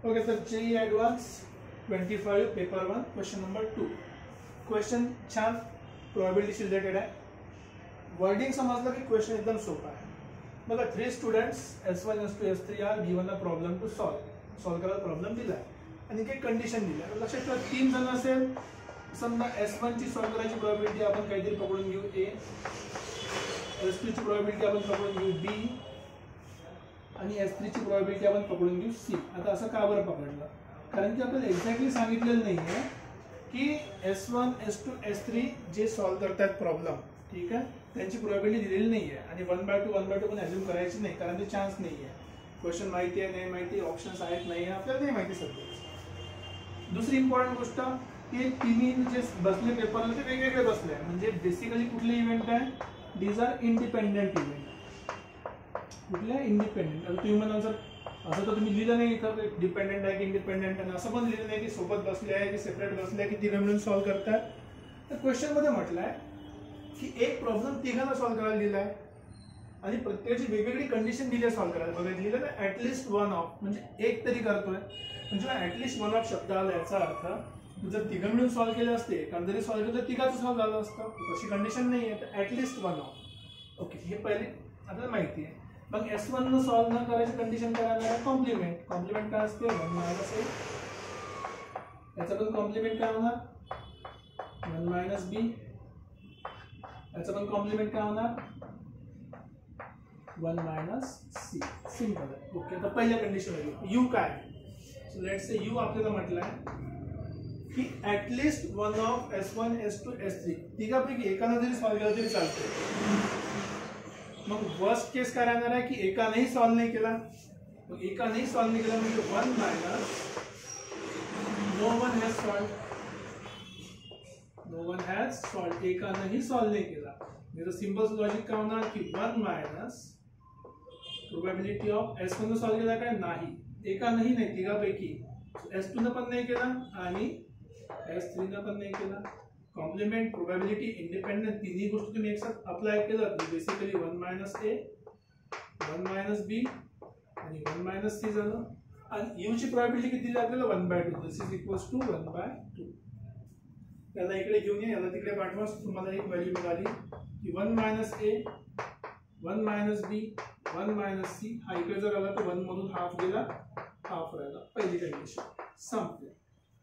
Okay sir, JEE advance 25 paper 1 question number 2. Question छान प्रोबॅबिलिटीशी related आहे. Wording समजलं की क्वेश्चन एकदम सोपा आहे. बघा, 3 students S1 S2 S3 are given a problem to solve करायला प्रॉब्लेम दिला आहे आणि काही कंडिशन दिली आहे. लक्षात ठेवा, 3 जण असेल, समजा S1 ची सॉल्व करायची प्रोबॅबिलिटी आपण काहीतरी पकडून घेऊ A, S2 ची प्रोबॅबिलिटी आपण पकडून घेऊ B आणि S3 ची प्रोबॅबिलिटी आपण पकडून घेऊ C. आता असं का बरं पकडलं? कारण की आपल्याला एक्झॅक्टली सांगितलेलं नाही आहे की S1 S2 S3 जे सॉल्व करतात प्रॉब्लेम, ठीक आहे, त्यांची प्रोबॅबिलिटी दिलेली नाही आहे आणि 1/2 पण ॲज्युम करायची नाही, कारण ते चान्स नाही आहे. क्वेश्चन माहिती आहे नाही माहिती, ऑप्शन्स आहेत नाही आहे, आपल्याला नाही माहिती सध्या. दुसरी इम्पॉर्टंट गोष्ट की तिन्ही जे बसले पेपरला ते वेगवेगळे बसले आहे. म्हणजे बेसिकली कुठले इव्हेंट आहे? These are independent event. कुठल्या इंडिपेंडेंट? आता तुम्ही म्हणाल सर असं तर तुम्ही लिहिलं नाही इथं डिपेंडेंट आहे की इंडिपेंडेंट आहे, असं पण लिहिलं नाही की सोबत बसले आहे की सेपरेट बसले आहे की तिघं मिळून सॉल्व्ह करतात. तर क्वेश्चन मध्ये म्हटलं आहे की एक प्रॉब्लेम तिघांना सॉल्व्ह करायला दिला आहे आणि प्रत्येकाची वेगवेगळी कंडिशन दिली आहे सॉल्व्ह करायला. बघा, दिलं ना ऍटलिस्ट वन ऑफ, म्हणजे एक तरी करतोय. म्हणजे ऍटलिस्ट वन ऑफ शब्द आला याचा अर्थ जर तिघं मिळून सॉल्व्ह केले असते, एखादं जरी सॉल्व्ह केलं तर तिघाचं सॉल्व्ह झालं असतं. तशी कंडिशन नाही आहे, तर ऍटलिस्ट वन ऑफ. ओके, हे पहिले आपल्याला माहिती आहे. मग S1 न सॉल्व्ह न करायची कंडिशन काय राहणार? कॉम्प्लिमेंट. कॉम्प्लिमेंट काय असते? 1 - A. याचा पण कॉम्प्लिमेंट काय होणार? 1 - B. याचा पण कॉम्प्लिमेंट काय होणार? 1 - C. सिंपल आहे. ओके, आता पहिल्या कंडिशन U काय? सो लेट्स से U आपल्याला म्हटलंय की at least one of S1 S2 S3 तिघापैकी एकानं जरी सॉल्व्ह केलं तरी चालतंय. मग वर्स्ट केस काय राहणार आहे की एकानेही सॉल्व्ह नाही केला. मग एकानेही सॉल्व्ह नाही केला म्हणजे 1 - no one has solved. No one has solved, एकानेही सॉल्व्ह नाही केला. म्हणजे सिंपल लॉजिक काय होणार की 1 - प्रोबॅबिलिटी ऑफ S1 ने सॉल्व्ह केला काय? नाही. एकानेही नाही, तिघापैकी. S2 ने पण नाही केला आणि S3 ने पण नाही केला. कॉम्प्लिमेंट, प्रोबॅबिलिटी, इंडिपेंडेंट, तिन्ही गोष्टी तुम्ही एकसाथ अप्लाय केलं तर बेसिकली 1 - A, 1 - B आणि 1 - C झालं. आणि U ची प्रोबॅबिलिटी किती दिली आपल्याला? 1/2. दिस इज इक्वल्स टू 1/2. याला इकडे घेऊन या, याला तिकडे पाठवा. तुम्हाला एक व्हॅल्यू मिळाली की 1 - A, 1 - B, 1 - C. हा इकडे जर आला तर 1 मधून हाफ गेला, हाफ राहिला. पहिली कंडिशन संपली.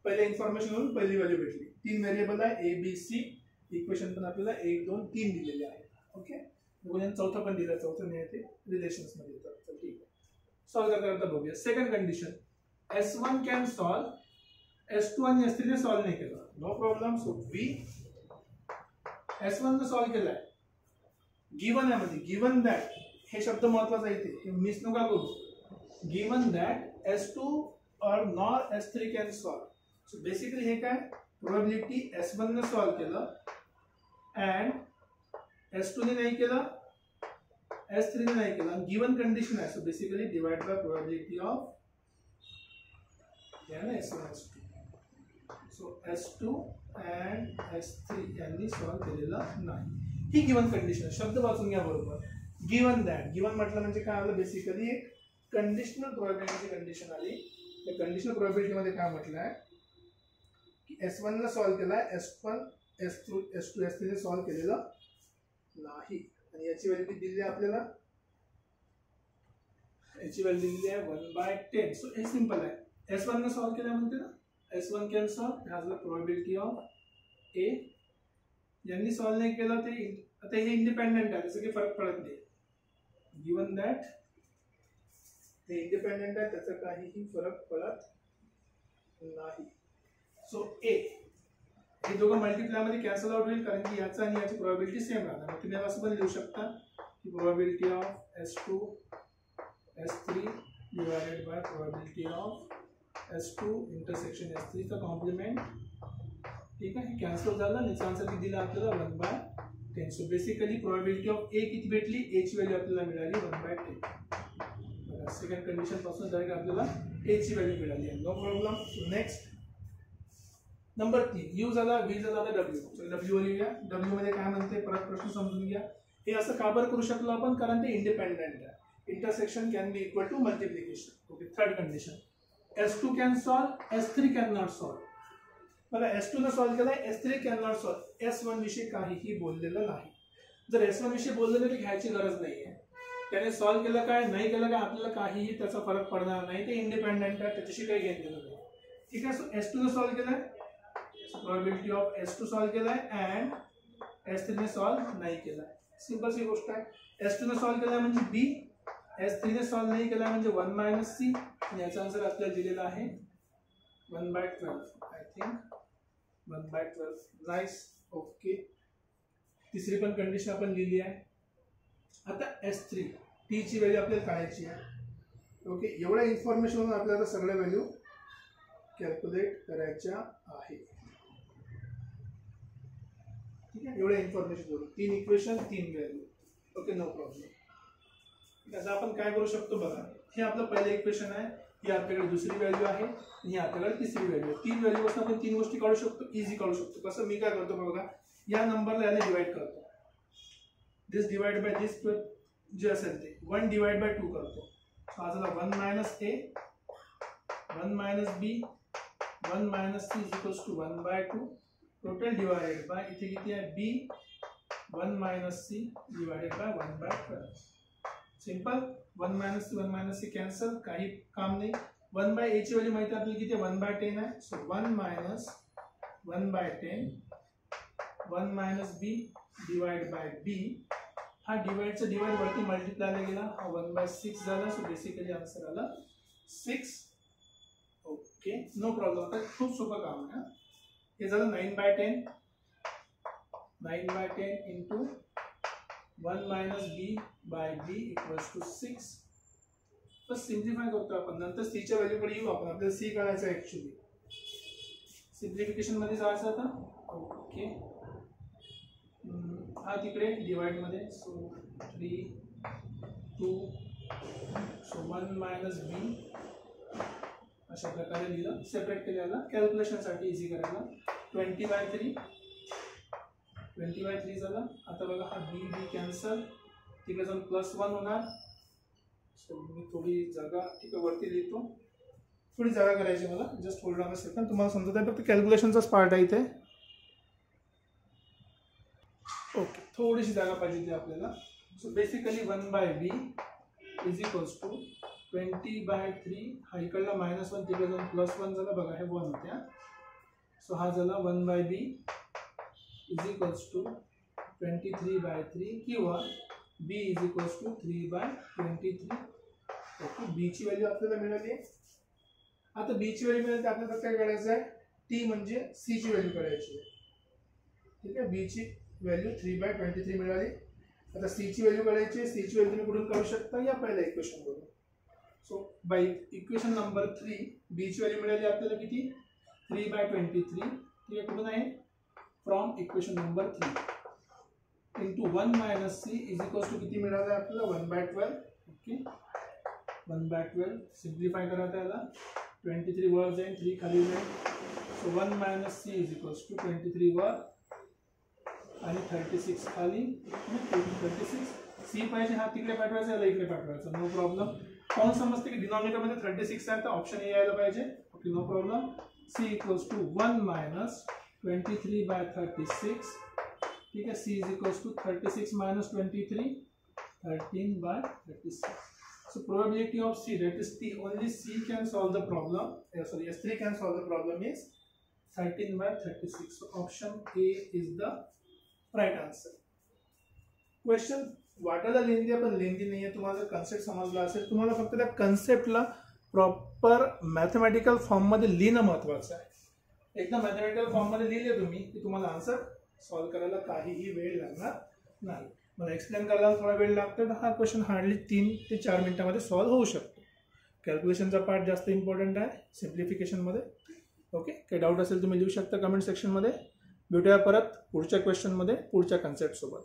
पहिल्या इन्फॉर्मेशन वरून पहिली व्हॅल्यू भेटली. 3 व्हेरिएबल आहे A B C. इक्वेशन पण आपल्याला 1 2 3 दिलेले आहे. ओके, बघूया चौथा पण दिला. चौथा नाही ते रिलेशन्स मध्ये येतात. तर ठीक आहे, सॉल्व्ह करता बघूया. Second condition, S1 can solve, S2 आणि S3 ने सॉल्व्ह नाही केलं. No problem. So B S1 ने सॉल्व्ह केलाय, गिवन आहे. म्हणजे गिवन दॅट, हे शब्द महत्वाचा आहे इथे, मिस नका करू. Given that S2 or nor S3 can solve. So basically हे काय? प्रोबॅबिलिटी S1 ने सॉल्व्ह केलं and S2 ने नाही केलं, S3 ने नाही केलं. गिवन कंडिशन आहे. So basically divide by probability of S1 S2. So S2 and S3 यांनी सॉल्व्ह केलेलं नाही. ही गिवन कंडिशन आहे. शब्द वाचून घ्या बरोबर. गिवन दॅट, गिवन म्हटलं म्हणजे काय आलं? बेसिकली एक कंडिशनल प्रोबॅबिलिटी कंडिशन आली. या कंडिशनल प्रोबॅबिलिटी मध्ये काय म्हटलं आहे की S1 ने सॉल्व्ह केलाय, S1 S2 S3 ने सॉल्व्ह केलेलं नाही. आणि याची व्हॅल्यू किती दिली आहे आपल्याला? याची व्हॅल्यू दिली आहे 1/10. सो हे सिंपल आहे. S1 ने सॉल्व्ह केलं म्हणते ना, S1 can solve, has the probability of A. यांनी सॉल्व्ह नाही केलं ते आता हे इंडिपेंडेंट आहे, त्याचा काही फरक पडत नाही. गिवन दॅट हे इंडिपेंडेंट आहे, त्याचा काहीही फरक पडत नाही. सो A हे दोघं मल्टिप्लाय मध्ये कॅन्सल आउट होईल, कारण की याचा आणि याची प्रोबॅबिलिटी सेम राहणार. तुम्ही असं पण लिहू शकता की probability of S2 S3 divided by probability of S2 intersection S3 चा कॉम्प्लिमेंट. ठीक आहे, हे कॅन्सल झालं आणि आन्सर किती दिला आपल्याला? 1/10. So basically probability of A किती भेटली? A ची व्हॅल्यू आपल्याला मिळाली 1/10. सेकंड कंडिशन पासून डायरेक्ट आपल्याला A ची व्हॅल्यू मिळाली आहे. No problem. Next number 3, U झाला, V झाला, आता W. W वर येऊया. W मध्ये काय म्हणते परत प्रश्न समजून घ्या. हे असं का बरं करू शकलो आपण? कारण ते इंडिपेंडेंट आहे. Intersection can be equal to multiplication. Okay, third condition. S2 can solve, S3 can not solve. बघा S2 ने सॉल्व केलाय, S3 can not solve. S1 विषयी काहीही बोललेलं नाही. जर S1 विषयी बोललेलं तर घ्यायची गरज नाहीये. त्याने सॉल्व केलं काय नाही केलं काय आपल्याला काहीही त्याचा फरक पडणार नाही. ते इंडिपेंडेंट आहे, त्याच्याशी काही घेतलेलं नाही. ठीक आहे. सो S2 ने सॉल्व केलाय, प्रोबॅबिलिटी ऑफ S2 सॉल्व केलाय अँड S3 ने सॉल्व नाही केलाय. सिंपल सी गोष्ट आहे. S2 ने सॉल्व केलाय म्हणजे B, S3 ने सॉल्व नाही केलाय म्हणजे 1 - C. याचा आन्सर आपल्याला दिलेला आहे 1/12. I think 1/12. नाईस. ओके. तिसरी पण कंडिशन आपण लिहिली आहे. आता S3 T ची व्हॅल्यू आपल्याला काढायची आहे. ओके. एवढ्या इन्फॉर्मेशन आपल्याला सगळ्या व्हॅल्यू कॅल्क्युलेट करायच्या आहे. ठीक आहे. एवढ्या इन्फॉर्मेशन वरून 3 equation 3 value. Okay. No problem. आता आपण काय करू शकतो बघा. हे आपलं पहिलं इक्वेशन आहे, ही आपल्याकडे दुसरी व्हॅल्यू आहे, ही आपल्याकडे तिसरी व्हॅल्यू आहे. 3 व्हॅल्यू पासून आपण 3 गोष्टी काढू शकतो, इझी काढू शकतो. कसं मी काय करतो बघा, या नंबरला याने डिवाइड करतो. दिस डिवाइड बाय दिस जे असेल ते 1 डिवाइड बाय 2 करतो. हा झाला 1 - A, 1 - B, 1 - C equals to 1/2. Total divided by इथे किती आहे B 1 - C divided by 1/12. Simple. 1 - C 1 - C cancel, काही काम नाही. 1/A ची व्हॅल्यू माहिती आपल्याला किती आहे 1/10 आहे. So 1 - 1/10 1 - B divide by B. हा डिवाइडचा डिवाइड वरती मल्टिप्लायला गेला, हा 1/6 झाला. सो बेसिकली आन्सर आला 6. ओके. No problem. आता खूप सोपं काम आहे. हे झालं 9/10 9/10 into 1 - B by B equals to 6. बस सिम्प्लिफाय करतो आपण. नंतर C च्या व्हॅल्यूकडे येऊ आपण. आपल्याला C काढायचं आहे ऍक्च्युली. सिम्प्लिफिकेशन मध्ये जायचं आता. ओके. हा तिकडे डिवाइड मध्ये. सो 3 2 सो 1 - B अशा प्रकारे लिहिलं. सेपरेट केलेला कॅल्क्युलेशनसाठी इझी करायला. 20/3 20/3 झाला. आता बघा हा B कॅन्सल, तिकडे जाऊन +1 होणार. सो मी थोडी जागा तिकडे वरती लिहितो. थोडी जागा करायची मला. Just hold on a second. तुम्हाला समजत आहे फक्त कॅल्क्युलेशनचाच पार्ट आहे इथे. ओके. थोडीशी जागा पाहिजे ती आपल्याला. So basically 1/B is equals to 20/3. हा इकडला -1 तिकडे जाऊन +1 झाला. बघा हे 1 होत्या. सो हा झाला 1/B इज इक्वल्स टू 23/3 किंवा B is equals to 3/23. Okay. B ची व्हॅल्यू आपल्याला मिळाली. आता B ची व्हॅल्यू मिळाली तर आपल्याला काय करायचं आहे, T म्हणजे C ची व्हॅल्यू काढायची आहे. ठीक आहे. B ची व्हॅल्यू 3/23 मिळाली. आता C ची व्हॅल्यू काढायची. C ची व्हॅल्यू तुम्ही कुठून काढू शकता, या पहिल्या इक्वेशन वरून. So by equation number 3 B ची व्हॅल्यू मिळाली आपल्याला किती 3/23. ठीक आहे. कुठून आहे, from equation number 3 into 1 - C is equals to किती मिळालं आपल्याला 1/12. ओके. 1/12 सिम्प्लिफाय करा त्याला. 23 वर जाईल, 3 खाली जाईल. So 1 - C is equals to 23 वर आणि 36 खाली. 36 C पाहिजे, हा तिकडे पाठवायचा, याला इकडे पाठवायचा. No problem. कोण समजते की डिनॉमिनेटर मध्ये 36 आहे तर ऑप्शन ए यायला पाहिजे. Okay. No problem. C equals to 1 - 23/36. ठीक है. C is equals to 36 - 23 13/36. So probability of C, that is T, only C can solve the problem. Sorry, S3 can solve the problem is 13/36. So option A is the right answer. Question वाटायला लेंदी पण लेंदी नाही आहे. तुम्हाला concept समजला असेल, तुम्हाला फक्त त्या कन्सेप्टला प्रॉपर मॅथमॅटिकल फॉर्म मध्ये लिहिणं महत्त्वाचं आहे. एकदा मॅथमॅटिकल फॉर्म मध्ये लिहिले तुम्ही की तुम्हाला आन्सर सॉल्व करायला काहीही वेळ लागणार नाही. मला एक्सप्लेन करायला थोडा वेळ लागतो तर हा क्वेश्चन हार्डली 3 ते 4 मिनिटांमध्ये सॉल्व होऊ शकतो. कॅल्क्युलेशनचा पार्ट जास्त इम्पॉर्टंट आहे सिम्प्लिफिकेशनमध्ये. ओके. काही डाऊट असेल तुम्ही लिहू शकता कमेंट सेक्शनमध्ये. भेटूया परत पुढच्या क्वेश्चनमध्ये पुढच्या कन्सेप्टसोबत.